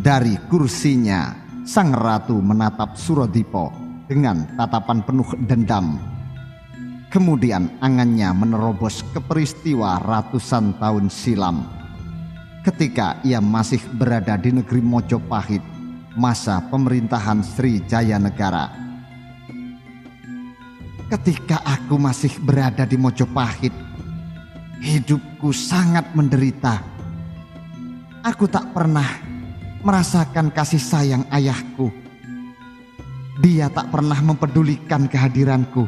Dari kursinya, sang ratu menatap Suradipa dengan tatapan penuh dendam. Kemudian angannya menerobos ke peristiwa ratusan tahun silam, ketika ia masih berada di negeri Mojopahit, masa pemerintahan Sri Jayanegara. Ketika aku masih berada di Mojopahit, hidupku sangat menderita. Aku tak pernah merasakan kasih sayang ayahku. Dia tak pernah mempedulikan kehadiranku.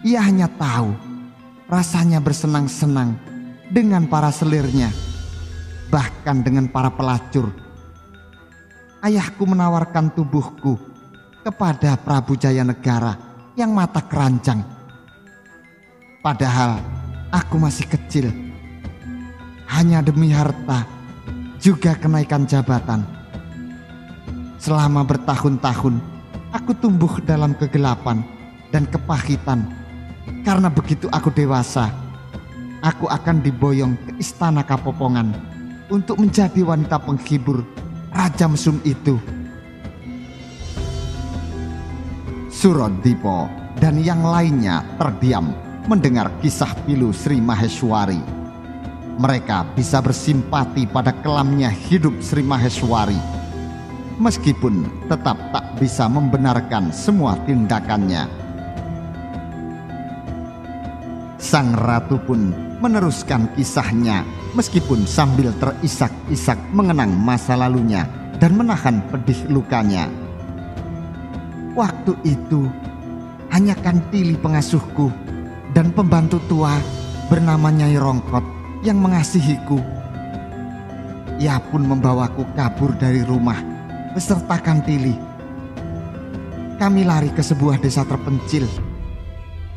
Ia hanya tahu rasanya bersenang-senang dengan para selirnya, bahkan dengan para pelacur. Ayahku menawarkan tubuhku kepada Prabu Jayanegara yang mata keranjang. Padahal aku masih kecil, hanya demi harta juga kenaikan jabatan. Selama bertahun-tahun aku tumbuh dalam kegelapan dan kepahitan. Karena begitu aku dewasa, aku akan diboyong ke istana Kapopongan untuk menjadi wanita penghibur Raja Mesum itu. Suradipa dan yang lainnya terdiam mendengar kisah pilu Sri Maheswari. Mereka bisa bersimpati pada kelamnya hidup Sri Maheswari, meskipun tetap tak bisa membenarkan semua tindakannya. Sang ratu pun meneruskan kisahnya, meskipun sambil terisak-isak mengenang masa lalunya dan menahan pedih lukanya. Waktu itu hanya Kantili pengasuhku dan pembantu tua bernama Nyai Rongkot yang mengasihiku. Ia pun membawaku kabur dari rumah beserta Kantili. Kami lari ke sebuah desa terpencil.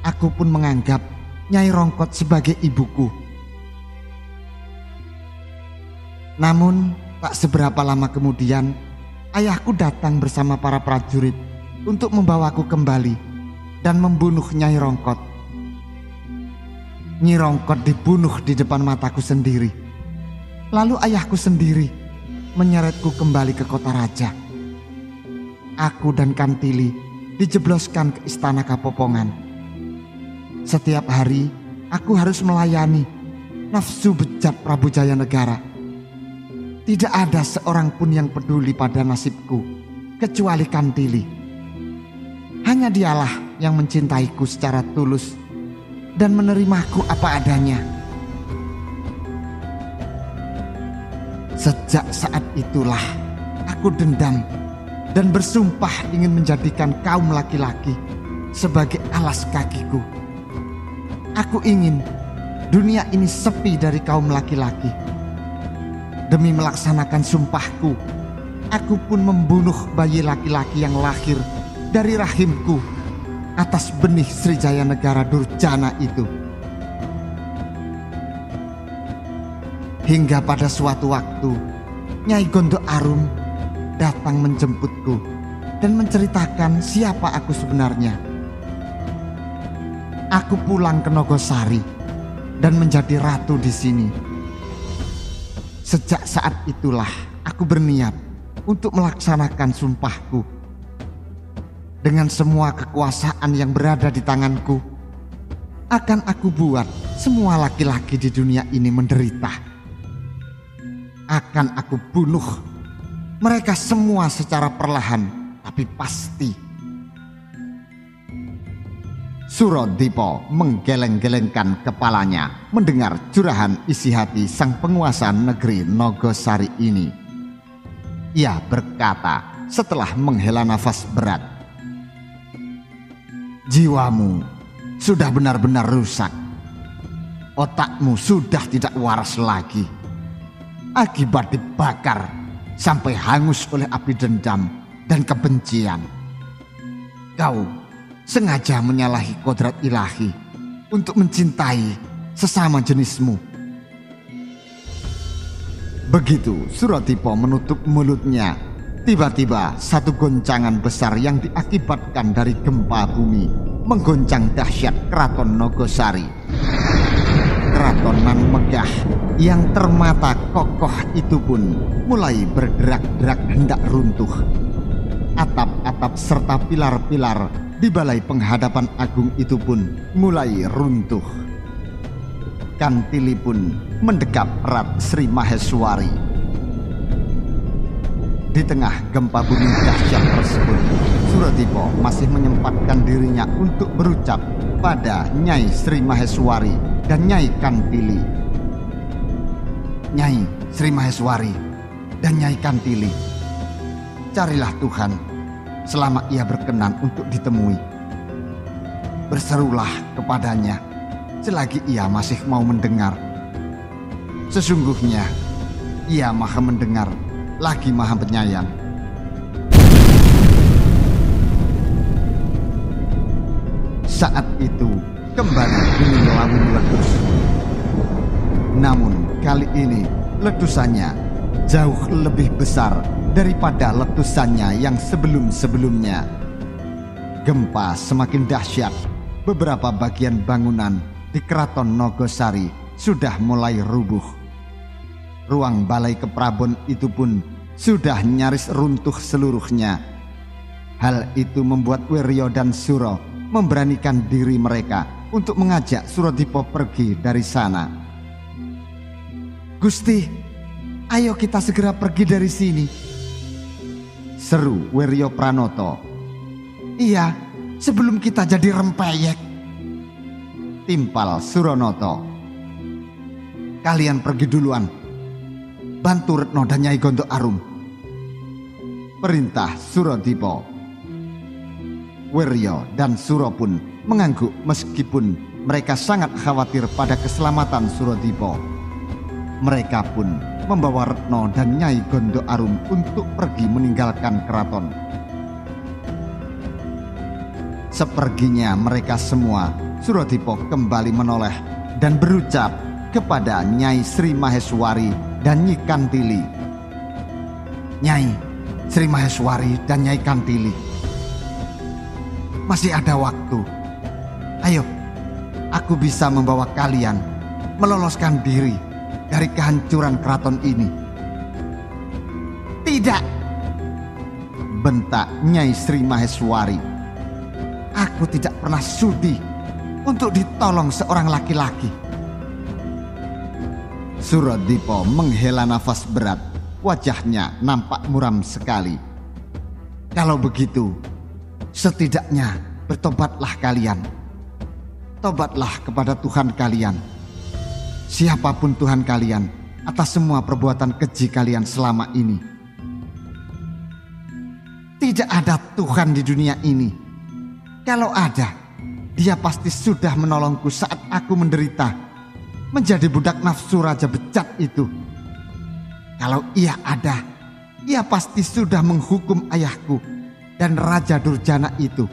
Aku pun menganggap Nyai Rongkot sebagai ibuku. Namun tak seberapa lama kemudian, ayahku datang bersama para prajurit untuk membawaku kembali dan membunuh Nyai Rongkot. Nyai Rongkot dibunuh di depan mataku sendiri. Lalu ayahku sendiri menyeretku kembali ke kota raja. Aku dan Kantili dijebloskan ke istana Kapopongan. Setiap hari aku harus melayani nafsu bejat Prabu Jayanegara. Tidak ada seorang pun yang peduli pada nasibku kecuali Kantili. Hanya dialah yang mencintaiku secara tulus dan menerimaku apa adanya. Sejak saat itulah aku dendam dan bersumpah ingin menjadikan kaum laki-laki sebagai alas kakiku. Aku ingin dunia ini sepi dari kaum laki-laki. Demi melaksanakan sumpahku, aku pun membunuh bayi laki-laki yang lahir dari rahimku atas benih Sri Jayanegara Durjana itu. Hingga pada suatu waktu, Nyai Gondok Arum datang menjemputku dan menceritakan siapa aku sebenarnya. Aku pulang ke Nogosari dan menjadi ratu di sini. Sejak saat itulah aku berniat untuk melaksanakan sumpahku. Dengan semua kekuasaan yang berada di tanganku, akan aku buat semua laki-laki di dunia ini menderita. Akan aku bunuh mereka semua secara perlahan, tapi pasti. Suradipa menggeleng-gelengkan kepalanya mendengar curahan isi hati sang penguasa negeri Nogosari ini. Ia berkata setelah menghela nafas berat, "Jiwamu sudah benar-benar rusak. Otakmu sudah tidak waras lagi akibat dibakar sampai hangus oleh api dendam dan kebencian. Kau sengaja menyalahi kodrat ilahi untuk mencintai sesama jenismu." Begitu Suradipa menutup mulutnya, tiba-tiba satu goncangan besar yang diakibatkan dari gempa bumi menggoncang dahsyat keraton Nogosari. keraton nan megah yang termata kokoh itu pun mulai bergerak-gerak hendak runtuh. Atap-atap serta pilar-pilar di balai penghadapan agung itu pun mulai runtuh. Kantili pun mendekap erat Sri Maheswari. Di tengah gempa bumi dahsyat tersebut, Suradipa masih menyempatkan dirinya untuk berucap pada Nyai Sri Maheswari dan Nyai Kantili. Nyai Sri Maheswari dan Nyai Kantili, carilah Tuhan selama ia berkenan untuk ditemui. Berserulah kepadanya selagi ia masih mau mendengar. Sesungguhnya ia maha mendengar lagi maha penyayang. Saat itu kembali gunung Lawu meletus. Namun kali ini letusannya jauh lebih besar daripada letusannya yang sebelum-sebelumnya. Gempa semakin dahsyat. Beberapa bagian bangunan di Keraton Nogosari sudah mulai rubuh. Ruang balai keprabon itu pun sudah nyaris runtuh seluruhnya. Hal itu membuat Wirya dan Suro memberanikan diri mereka untuk mengajak Suradipa pergi dari sana. "Gusti, ayo kita segera pergi dari sini," seru Wirya Pranoto. "Iya, sebelum kita jadi rempeyek," timpal Suronoto. "Kalian pergi duluan, bantu Retno dan Nyai Gondok Arum," perintah Suradipa. Wirya dan Suro pun mengangguk meskipun mereka sangat khawatir pada keselamatan Suradipa. Mereka pun membawa Retno dan Nyai Gondok Arum untuk pergi meninggalkan keraton. Seperginya mereka semua, Suradipa kembali menoleh dan berucap kepada Nyai Sri Maheswari dan Nyi Kantili. "Nyai Sri Maheswari dan Nyai Kantili, masih ada waktu. Ayo, aku bisa membawa kalian meloloskan diri dari kehancuran keraton ini." "Tidak," bentak Nyai Sri Maheswari. "Aku tidak pernah sudi untuk ditolong seorang laki-laki." Suradipa menghela nafas berat, wajahnya nampak muram sekali. "Kalau begitu, setidaknya bertobatlah kalian. Tobatlah kepada Tuhan kalian, siapapun Tuhan kalian, atas semua perbuatan keji kalian selama ini. Tidak ada Tuhan di dunia ini. Kalau ada, Dia pasti sudah menolongku saat aku menderita menjadi budak nafsu raja bejat itu. Kalau Ia ada, Ia pasti sudah menghukum ayahku dan Raja Durjana itu,"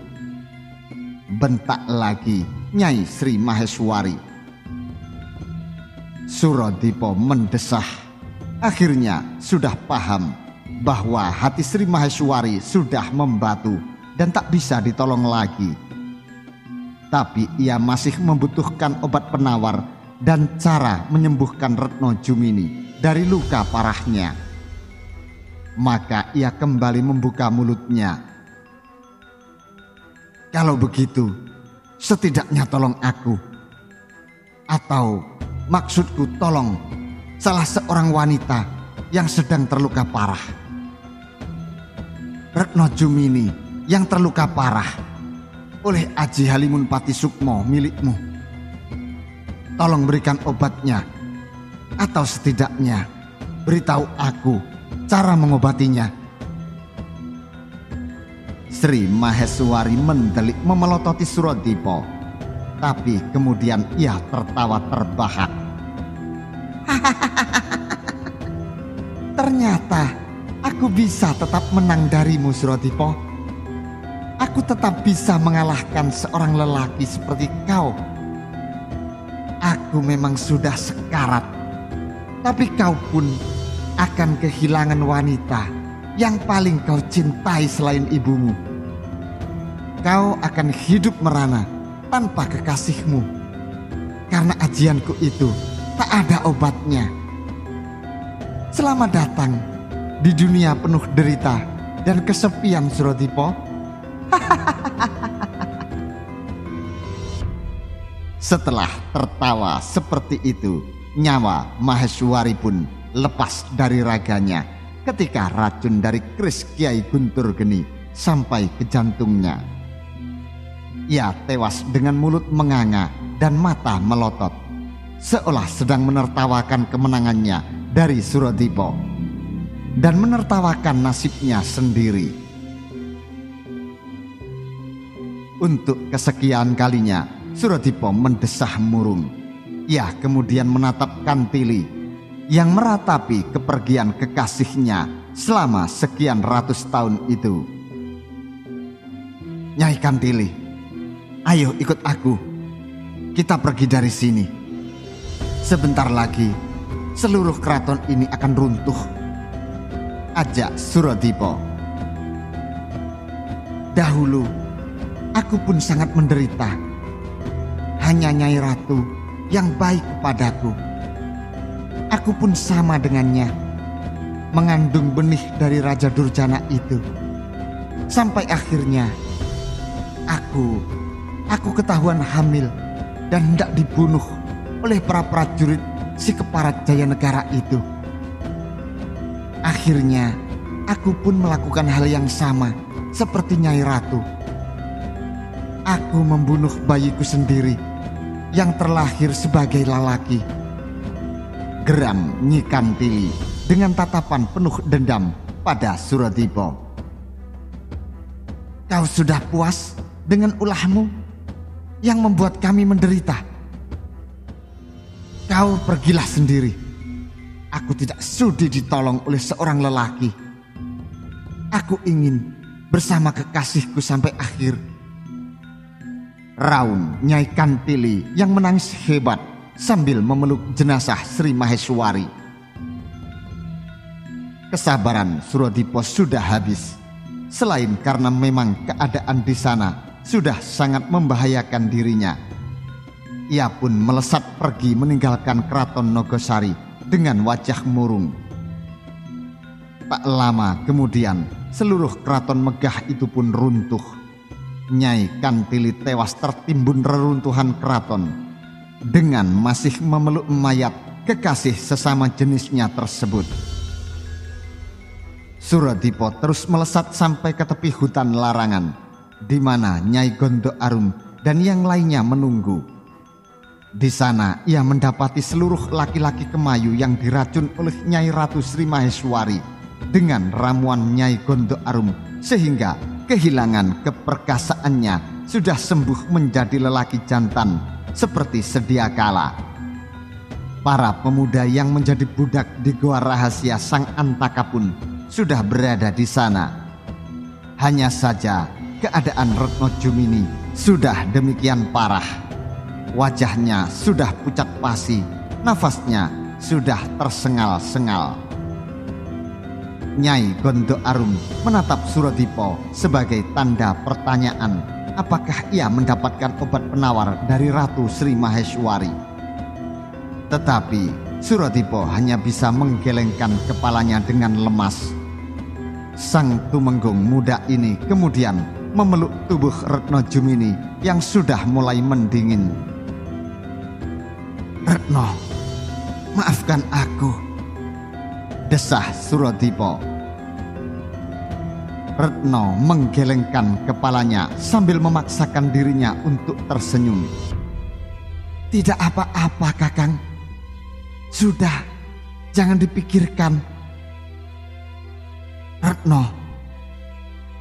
bentak lagi Nyai Sri Maheswari. Suradipa mendesah. Akhirnya sudah paham bahwa hati Sri Maheswari sudah membatu dan tak bisa ditolong lagi. Tapi ia masih membutuhkan obat penawar dan cara menyembuhkan Retno Jumini dari luka parahnya. Maka ia kembali membuka mulutnya. "Kalau begitu, setidaknya tolong aku. Atau maksudku tolong salah seorang wanita yang sedang terluka parah. Retno Jumini yang terluka parah oleh Aji Halimun Pati Sukmo milikmu. Tolong berikan obatnya, atau setidaknya beritahu aku cara mengobatinya." Sri Maheswari mendelik memelototi Suradipa, tapi kemudian ia tertawa terbahak. "Ternyata aku bisa tetap menang darimu, Suradipa. Aku tetap bisa mengalahkan seorang lelaki seperti kau. Aku memang sudah sekarat, tapi kau pun akan kehilangan wanita yang paling kau cintai selain ibumu. Kau akan hidup merana tanpa kekasihmu. karena ajianku itu tak ada obatnya. Selamat datang di dunia penuh derita dan kesepian, Suradipa. Setelah tertawa seperti itu, nyawa Maheswari pun lepas dari raganya ketika racun dari keris Kiai Guntur Geni sampai ke jantungnya. Ia tewas dengan mulut menganga dan mata melotot, seolah sedang menertawakan kemenangannya dari Suradipa dan menertawakan nasibnya sendiri. Untuk kesekian kalinya Suradipa mendesah murung. Ia kemudian menatap Kantili yang meratapi kepergian kekasihnya selama sekian ratus tahun itu. Nyai Kantili, ayo ikut aku. Kita pergi dari sini. Sebentar lagi seluruh keraton ini akan runtuh, ajak Suradipa. Dahulu aku pun sangat menderita. Hanya Nyai Ratu yang baik kepadaku. Aku pun sama dengannya, mengandung benih dari Raja Durjana itu. Sampai akhirnya aku ketahuan hamil dan hendak dibunuh oleh para prajurit si Keparat Jayanegara itu. Akhirnya aku pun melakukan hal yang sama seperti Nyai Ratu. Aku membunuh bayiku sendiri yang terlahir sebagai lelaki. Geram Nyi Kantili dengan tatapan penuh dendam pada Suradipa. Kau sudah puas dengan ulahmu yang membuat kami menderita? Kau pergilah sendiri. Aku tidak sudi ditolong oleh seorang lelaki. Aku ingin bersama kekasihku sampai akhir. Raung Nyai Kantili yang menangis hebat sambil memeluk jenazah Sri Maheswari. Kesabaran Suradipa sudah habis, selain karena memang keadaan di sana sudah sangat membahayakan dirinya. Ia pun melesat pergi meninggalkan keraton Nogosari dengan wajah murung. Tak lama kemudian seluruh keraton megah itu pun runtuh. Nyai Kantili tewas tertimbun reruntuhan keraton dengan masih memeluk mayat kekasih sesama jenisnya tersebut. Suradipa terus melesat sampai ke tepi hutan larangan, di mana Nyai Gondo Arum dan yang lainnya menunggu. Di sana ia mendapati seluruh laki-laki Kemayu yang diracun oleh Nyai Ratu Sri Maheswari dengan ramuan Nyai Gondo Arum, sehingga kehilangan keperkasaannya sudah sembuh menjadi lelaki jantan seperti sedia kala. Para pemuda yang menjadi budak di Goa Rahasia Sang Antaka pun sudah berada di sana. Hanya saja keadaan Retno Jumini sudah demikian parah. Wajahnya sudah pucat pasi, nafasnya sudah tersengal-sengal. Nyai Gondo Arum menatap Suradipa sebagai tanda pertanyaan apakah ia mendapatkan obat penawar dari Ratu Sri Maheswari. Tetapi Suradipa hanya bisa menggelengkan kepalanya dengan lemas. Sang tumenggung muda ini kemudian memeluk tubuh Retno Jumini yang sudah mulai mendingin. Retno, maafkan aku, desah Suradipa. Retno menggelengkan kepalanya sambil memaksakan dirinya untuk tersenyum. Tidak apa-apa, Kakang. Sudah, jangan dipikirkan. Retno,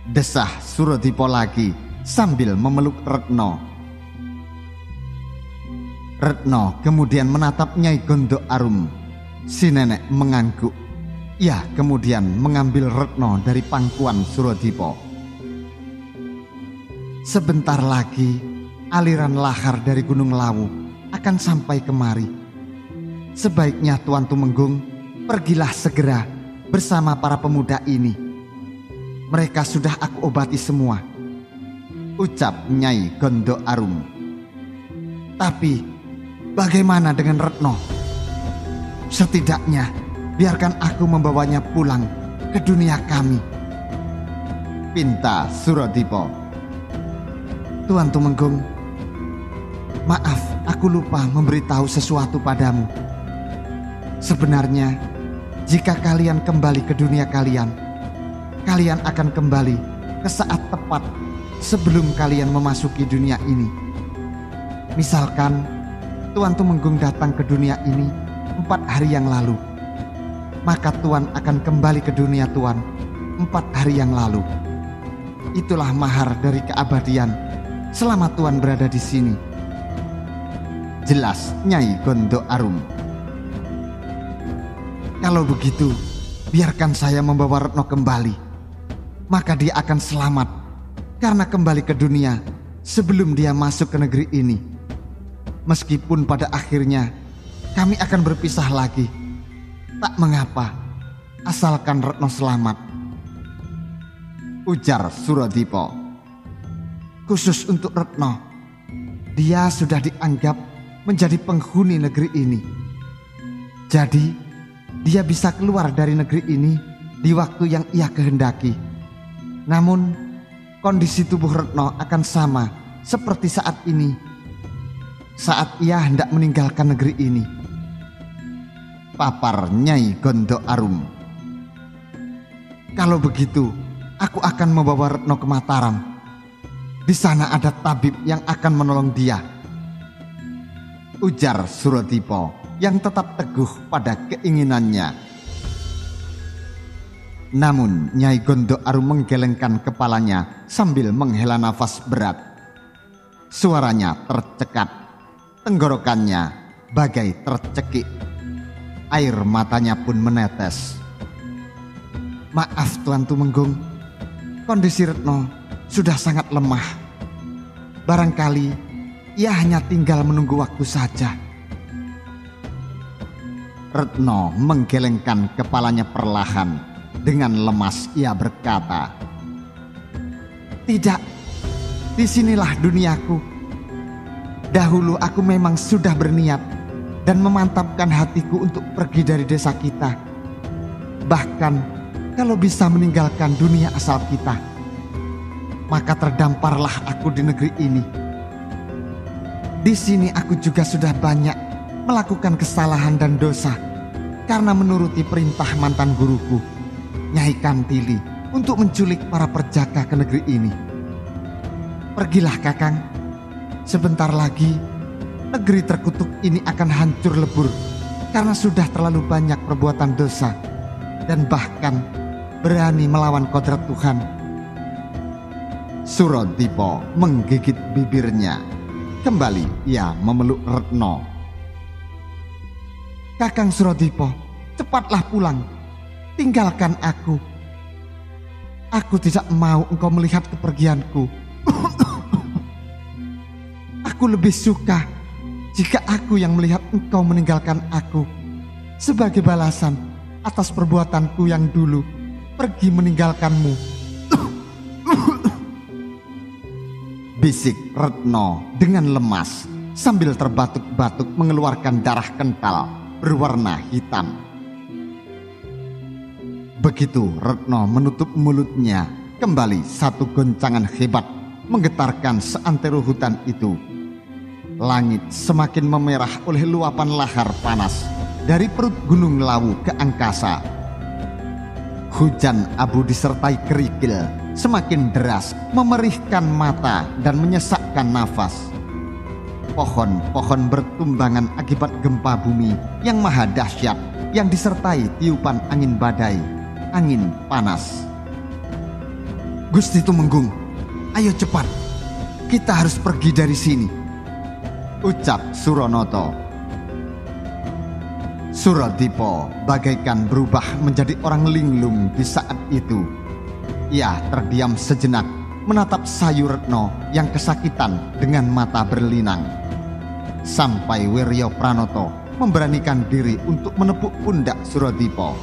desah Suradipa lagi sambil memeluk Retno. Retno kemudian menatap Nyai Gondo Arum. Si nenek mengangguk. Ia kemudian mengambil Retno dari pangkuan Suradipa. Sebentar lagi aliran lahar dari Gunung Lawu akan sampai kemari. Sebaiknya Tuan Tumenggung pergilah segera bersama para pemuda ini. Mereka sudah aku obati semua, ucap Nyai Gondo Arum. Tapi Bagaimana dengan Retno? Setidaknya biarkan aku membawanya pulang ke dunia kami, pinta Suradipa. Tuan Tumenggung, maaf aku lupa memberitahu sesuatu padamu. Sebenarnya jika kalian kembali ke dunia kalian, kalian akan kembali ke saat tepat sebelum kalian memasuki dunia ini. Misalkan Tuan Tumenggung datang ke dunia ini 4 hari yang lalu, maka Tuan akan kembali ke dunia Tuan 4 hari yang lalu. Itulah mahar dari keabadian selama Tuan berada di sini. Jelas Nyai Gondo Arum. Kalau begitu, biarkan saya membawa Retno kembali. Maka dia akan selamat karena kembali ke dunia sebelum dia masuk ke negeri ini. Meskipun pada akhirnya kami akan berpisah lagi, tak mengapa, asalkan Retno selamat, ujar Suradipa. Khusus untuk Retno, dia sudah dianggap menjadi penghuni negeri ini. Jadi, dia bisa keluar dari negeri ini di waktu yang ia kehendaki. Namun, kondisi tubuh Retno akan sama seperti saat ini, saat ia hendak meninggalkan negeri ini, papar Nyai Gondo Arum. Kalau begitu, aku akan membawa Retno ke Mataram. Di sana ada tabib yang akan menolong dia, ujar Suradipa yang tetap teguh pada keinginannya. Namun Nyai Gondo Arum menggelengkan kepalanya sambil menghela nafas berat. Suaranya tercekat, tenggorokannya bagai tercekik, air matanya pun menetes. Maaf Tuan Tumenggung, kondisi Retno sudah sangat lemah. Barangkali ia hanya tinggal menunggu waktu saja. Retno menggelengkan kepalanya perlahan. Dengan lemas ia berkata, "Tidak, disinilah duniaku. Dahulu aku memang sudah berniat dan memantapkan hatiku untuk pergi dari desa kita. Bahkan kalau bisa meninggalkan dunia asal kita, maka terdamparlah aku di negeri ini. Di sini aku juga sudah banyak melakukan kesalahan dan dosa karena menuruti perintah mantan guruku, Nyai Kantili, untuk menculik para perjaka ke negeri ini. Pergilah Kakang, sebentar lagi negeri terkutuk ini akan hancur lebur karena sudah terlalu banyak perbuatan dosa dan bahkan berani melawan kodrat Tuhan." Suradipa menggigit bibirnya. Kembali ia memeluk Retno. "Kakang Suradipa, cepatlah pulang. Tinggalkan aku. Aku tidak mau engkau melihat kepergianku. Aku lebih suka jika aku yang melihat engkau meninggalkan aku sebagai balasan atas perbuatanku yang dulu pergi meninggalkanmu." Bisik Retno dengan lemas sambil terbatuk-batuk mengeluarkan darah kental berwarna hitam. Begitu Retno menutup mulutnya, kembali satu goncangan hebat menggetarkan seantero hutan itu. Langit semakin memerah oleh luapan lahar panas dari perut Gunung Lawu ke angkasa. Hujan abu disertai kerikil semakin deras memerihkan mata dan menyesakkan nafas. Pohon-pohon bertumbangan akibat gempa bumi yang maha dahsyat yang disertai tiupan angin badai, angin panas. "Gusti Tumenggung, ayo cepat, kita harus pergi dari sini," ucap Suronoto. Suradipa bagaikan berubah menjadi orang linglung di saat itu. Ia terdiam sejenak menatap sayu Retno yang kesakitan dengan mata berlinang. Sampai Wiryo Pranoto memberanikan diri untuk menepuk pundak Suradipa.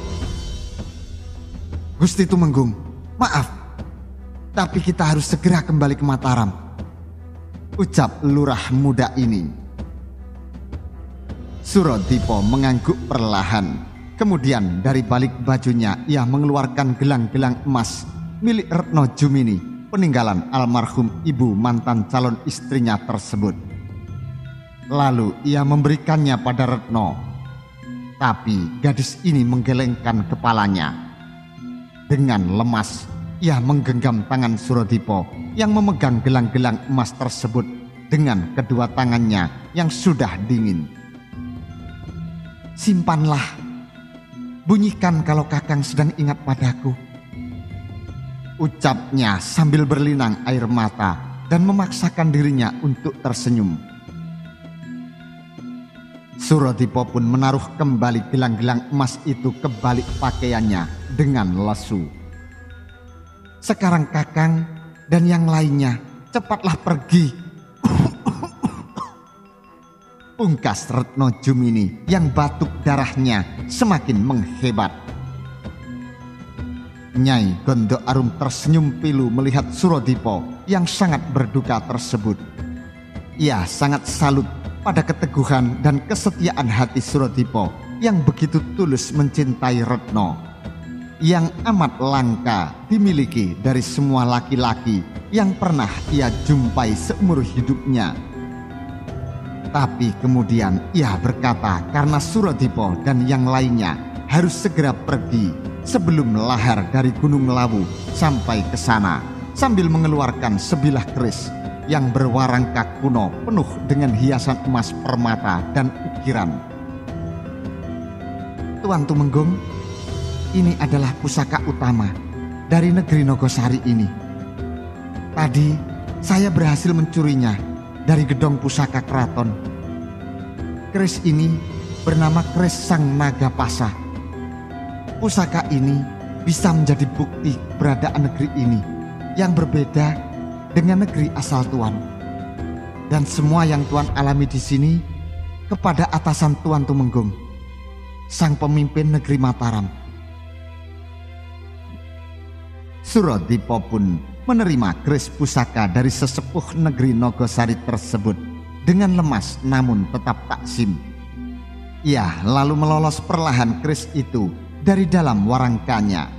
"Gusti Tumenggung, maaf, tapi kita harus segera kembali ke Mataram," ucap lurah muda ini. Suradipa mengangguk perlahan. Kemudian dari balik bajunya ia mengeluarkan gelang-gelang emas milik Retno Jumini, peninggalan almarhum ibu mantan calon istrinya tersebut. Lalu ia memberikannya pada Retno. Tapi gadis ini menggelengkan kepalanya. Dengan lemas ia menggenggam tangan Suradipa yang memegang gelang-gelang emas tersebut dengan kedua tangannya yang sudah dingin. "Simpanlah, bunyikan kalau Kakang sedang ingat padaku," ucapnya sambil berlinang air mata dan memaksakan dirinya untuk tersenyum. Suradipa pun menaruh kembali gelang-gelang emas itu ke balik pakaiannya dengan lesu. "Sekarang Kakang dan yang lainnya cepatlah pergi," pungkas Retno Jumini yang batuk darahnya semakin menghebat. Nyai Gondo Arum tersenyum pilu melihat Suradipa yang sangat berduka tersebut. Ia sangat salut pada keteguhan dan kesetiaan hati Suradipa yang begitu tulus mencintai Retno, yang amat langka dimiliki dari semua laki-laki yang pernah ia jumpai seumur hidupnya. Tapi kemudian ia berkata karena Suradipa dan yang lainnya harus segera pergi sebelum lahar dari Gunung Lawu sampai ke sana, sambil mengeluarkan sebilah keris yang berwarangka kuno penuh dengan hiasan emas permata dan ukiran. "Tuan Tumenggung, ini adalah pusaka utama dari negeri Nogosari ini. Tadi saya berhasil mencurinya dari gedong pusaka keraton. Keris ini bernama keris Sang Naga Pasa. Pusaka ini bisa menjadi bukti keberadaan negeri ini yang berbeda dengan negeri asal Tuan. Dan semua yang Tuan alami di sini kepada atasan Tuan Tumenggung, sang pemimpin negeri Mataram." Suradipa pun menerima keris pusaka dari sesepuh negeri Nogosari tersebut dengan lemas namun tetap taksim. Ia lalu melolos perlahan keris itu dari dalam warangkanya.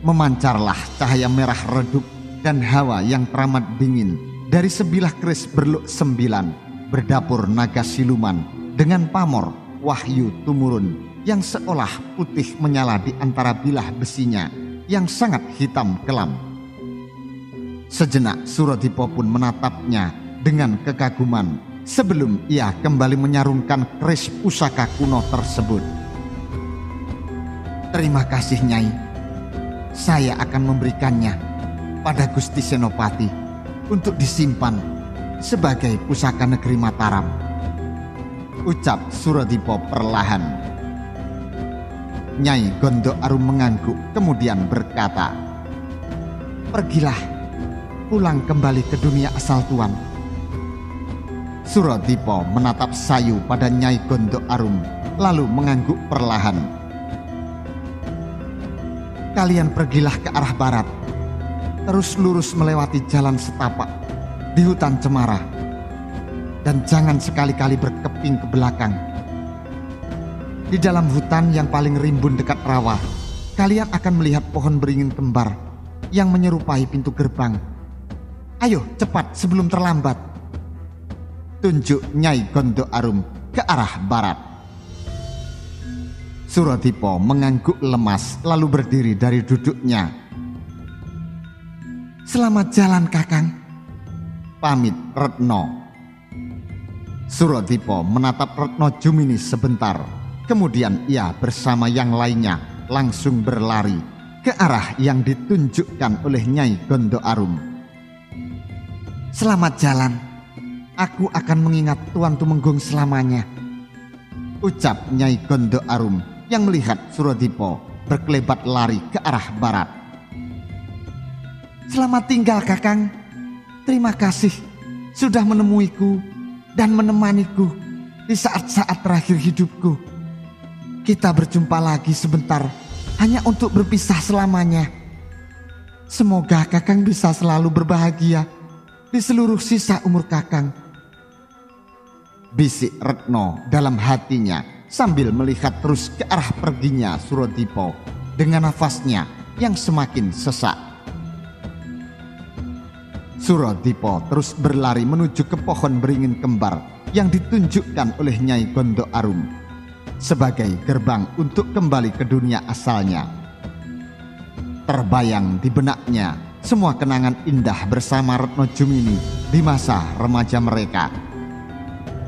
Memancarlah cahaya merah redup dan hawa yang teramat dingin dari sebilah keris berluk 9 berdapur naga siluman dengan pamor wahyu tumurun yang seolah putih menyala di antara bilah besinya yang sangat hitam kelam. Sejenak Suradipa pun menatapnya dengan kekaguman sebelum ia kembali menyarungkan keris pusaka kuno tersebut. "Terima kasih Nyai, saya akan memberikannya pada Gusti Senopati untuk disimpan sebagai pusaka negeri Mataram," ucap Suradipa perlahan. Nyai Gondo Arum mengangguk kemudian berkata, "Pergilah, pulang kembali ke dunia asal Tuan." Suradipa menatap sayu pada Nyai Gondo Arum lalu mengangguk perlahan. "Kalian pergilah ke arah barat, terus lurus melewati jalan setapak di hutan cemara, dan jangan sekali-kali berkeping ke belakang. Di dalam hutan yang paling rimbun dekat rawa, kalian akan melihat pohon beringin kembar yang menyerupai pintu gerbang. Ayo cepat sebelum terlambat," tunjuk Nyai Gondo Arum ke arah barat. Suradipa mengangguk lemas lalu berdiri dari duduknya. "Selamat jalan Kakang," pamit Retno. Suradipa menatap Retno Jumini sebentar, kemudian ia bersama yang lainnya langsung berlari ke arah yang ditunjukkan oleh Nyai Gondo Arum. "Selamat jalan, aku akan mengingat Tuan Tumenggung selamanya," ucap Nyai Gondo Arum yang melihat Suradipa berkelebat lari ke arah barat. "Selamat tinggal Kakang, terima kasih sudah menemuiku dan menemaniku di saat-saat terakhir hidupku. Kita berjumpa lagi sebentar hanya untuk berpisah selamanya. Semoga Kakang bisa selalu berbahagia di seluruh sisa umur Kakang." bisik Retno dalam hatinya sambil melihat terus ke arah perginya Surodipo dengan nafasnya yang semakin sesak. Surodipo terus berlari menuju ke pohon beringin kembar yang ditunjukkan oleh Nyai Gondo Arum sebagai gerbang untuk kembali ke dunia asalnya. Terbayang di benaknya semua kenangan indah bersama Retno Jumini di masa remaja mereka.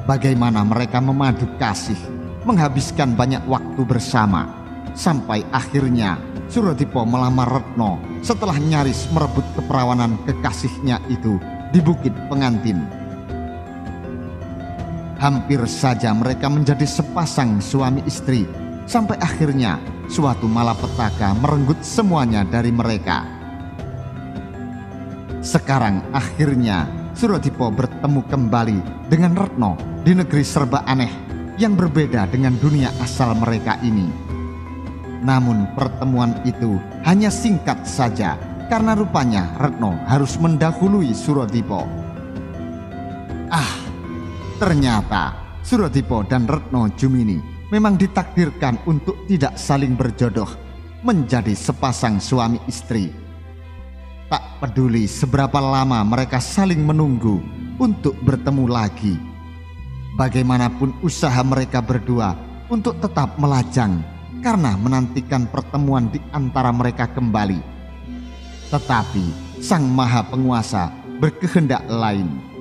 Bagaimana mereka memadu kasih, menghabiskan banyak waktu bersama, sampai akhirnya Surodipo melamar Retno setelah nyaris merebut keperawanan kekasihnya itu di Bukit Pengantin. Hampir saja mereka menjadi sepasang suami istri, sampai akhirnya suatu malapetaka merenggut semuanya dari mereka. Sekarang akhirnya Surodipo bertemu kembali dengan Retno di negeri serba aneh yang berbeda dengan dunia asal mereka ini. Namun pertemuan itu hanya singkat saja karena rupanya Retno harus mendahului Surodipo. Ternyata Surodipo dan Retno Jumini memang ditakdirkan untuk tidak saling berjodoh menjadi sepasang suami istri. Tak peduli seberapa lama mereka saling menunggu untuk bertemu lagi. Bagaimanapun usaha mereka berdua untuk tetap melajang karena menantikan pertemuan di antara mereka kembali. Tetapi Sang Maha Penguasa berkehendak lain.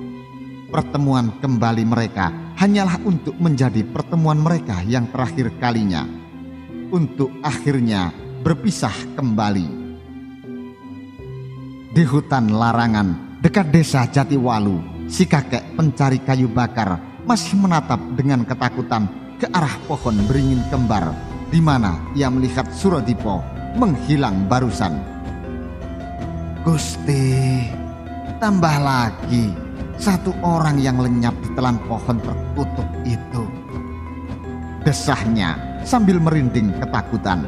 Pertemuan kembali mereka hanyalah untuk menjadi pertemuan mereka yang terakhir kalinya, untuk akhirnya berpisah kembali. Di hutan larangan dekat desa Jatiwalu, si kakek pencari kayu bakar masih menatap dengan ketakutan ke arah pohon beringin kembar di mana ia melihat Surodipo menghilang barusan. Gusti, tambah lagi satu orang yang lenyap di telan pohon terkutuk itu, desahnya sambil merinding ketakutan.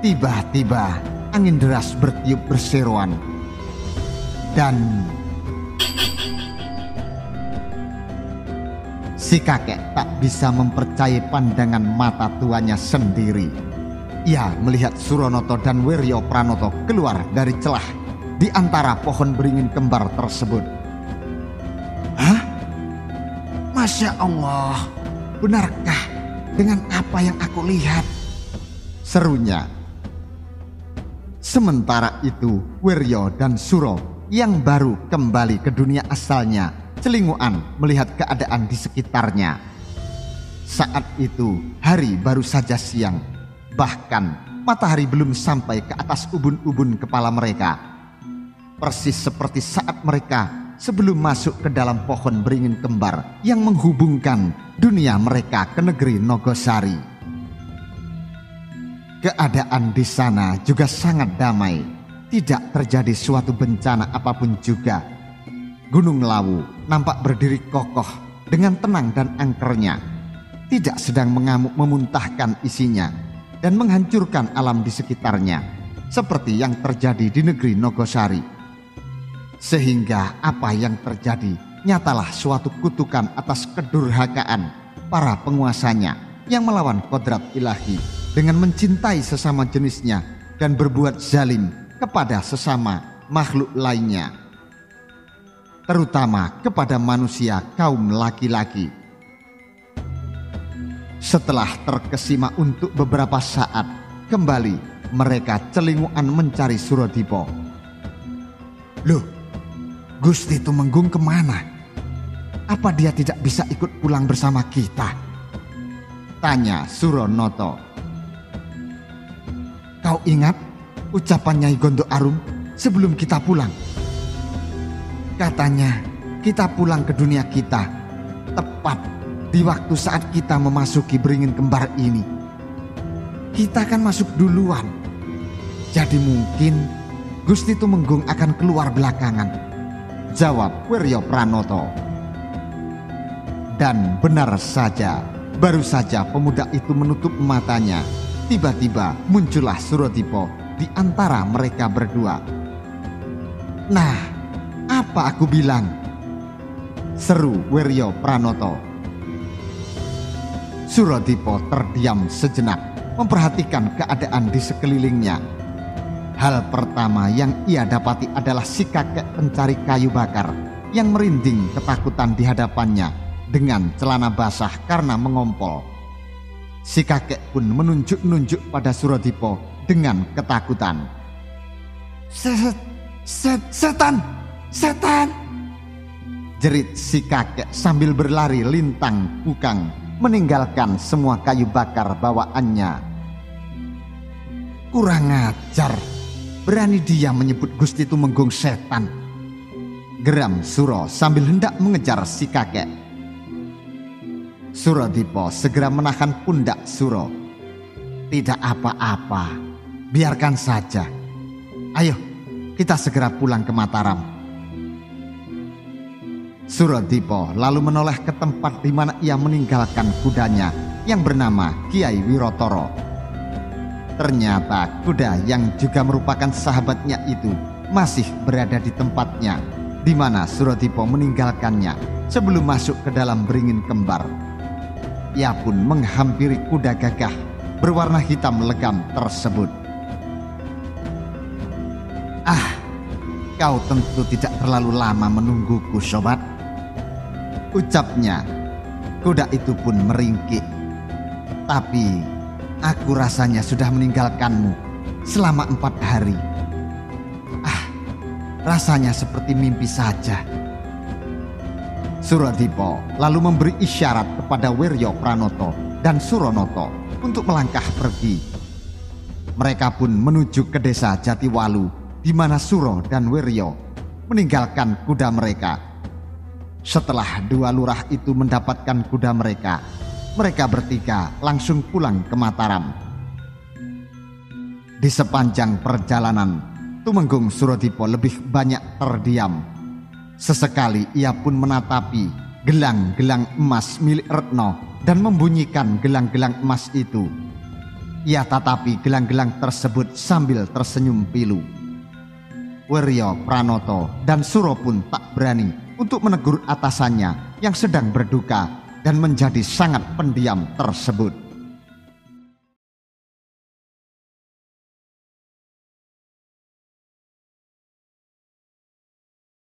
Tiba-tiba angin deras bertiup berseroan dan si kakek tak bisa mempercayai pandangan mata tuanya sendiri. Ia melihat Suronoto dan Wiryo Pranoto keluar dari celah di antara pohon beringin kembar tersebut. Hah? Masya Allah, benarkah dengan apa yang aku lihat? Serunya. Sementara itu Wiryo dan Suro yang baru kembali ke dunia asalnya celinguan melihat keadaan di sekitarnya. Saat itu hari baru saja siang, bahkan matahari belum sampai ke atas ubun-ubun kepala mereka. Persis seperti saat mereka sebelum masuk ke dalam pohon beringin kembar yang menghubungkan dunia mereka ke negeri Nogosari. Keadaan di sana juga sangat damai, tidak terjadi suatu bencana apapun juga. Gunung Lawu nampak berdiri kokoh dengan tenang dan angkernya, tidak sedang mengamuk memuntahkan isinya dan menghancurkan alam di sekitarnya seperti yang terjadi di negeri Nogosari. Sehingga apa yang terjadi nyatalah suatu kutukan atas kedurhakaan para penguasanya yang melawan kodrat ilahi dengan mencintai sesama jenisnya dan berbuat zalim kepada sesama makhluk lainnya, terutama kepada manusia kaum laki-laki. Setelah terkesima untuk beberapa saat, kembali mereka celinguan mencari Surodipo. Loh, Gusti Tumenggung kemana? Apa dia tidak bisa ikut pulang bersama kita? Tanya Suronoto. Kau ingat ucapan Nyai Gondo Arum sebelum kita pulang? Katanya kita pulang ke dunia kita tepat di waktu saat kita memasuki beringin kembar ini. Kita kan masuk duluan, jadi mungkin Gusti Tumenggung akan keluar belakangan, jawab Wiryo Pranoto. Dan benar saja, baru saja pemuda itu menutup matanya, tiba-tiba muncullah Surodipo di antara mereka berdua. Nah, apa aku bilang? seru Wirya Pranoto. Suradipa terdiam sejenak memperhatikan keadaan di sekelilingnya. Hal pertama yang ia dapati adalah si kakek pencari kayu bakar yang merinding ketakutan di hadapannya dengan celana basah karena mengompol. Si kakek pun menunjuk-nunjuk pada Suradipa dengan ketakutan. Setan! Setan! Jerit si kakek sambil berlari lintang kukang meninggalkan semua kayu bakar bawaannya. Kurang ajar, berani dia menyebut Gusti Tumenggung setan, geram Suro sambil hendak mengejar si kakek. Suradipa segera menahan pundak Suro. Tidak apa-apa, biarkan saja. Ayo, kita segera pulang ke Mataram. Suradipa lalu menoleh ke tempat di mana ia meninggalkan kudanya yang bernama Kiai Wirotoro. Ternyata kuda yang juga merupakan sahabatnya itu masih berada di tempatnya di mana Suradipa meninggalkannya sebelum masuk ke dalam beringin kembar. Ia pun menghampiri kuda gagah berwarna hitam legam tersebut. Kau tentu tidak terlalu lama menungguku, sobat, ucapnya. Kuda itu pun meringkik. Tapi aku rasanya sudah meninggalkanmu selama 4 hari. Rasanya seperti mimpi saja. Suradipa lalu memberi isyarat kepada Wirya Pranoto dan Suronoto untuk melangkah pergi. Mereka pun menuju ke desa Jatiwalu di mana Suro dan Wirya meninggalkan kuda mereka. Setelah 2 lurah itu mendapatkan kuda mereka, mereka bertiga langsung pulang ke Mataram. Di sepanjang perjalanan, Tumenggung Suradipa lebih banyak terdiam. Sesekali ia pun menatapi gelang-gelang emas milik Retno dan membunyikan gelang-gelang emas itu. Ia tatapi gelang-gelang tersebut sambil tersenyum pilu. Wirya Pranoto dan Suro pun tak berani untuk menegur atasannya yang sedang berduka dan menjadi sangat pendiam tersebut.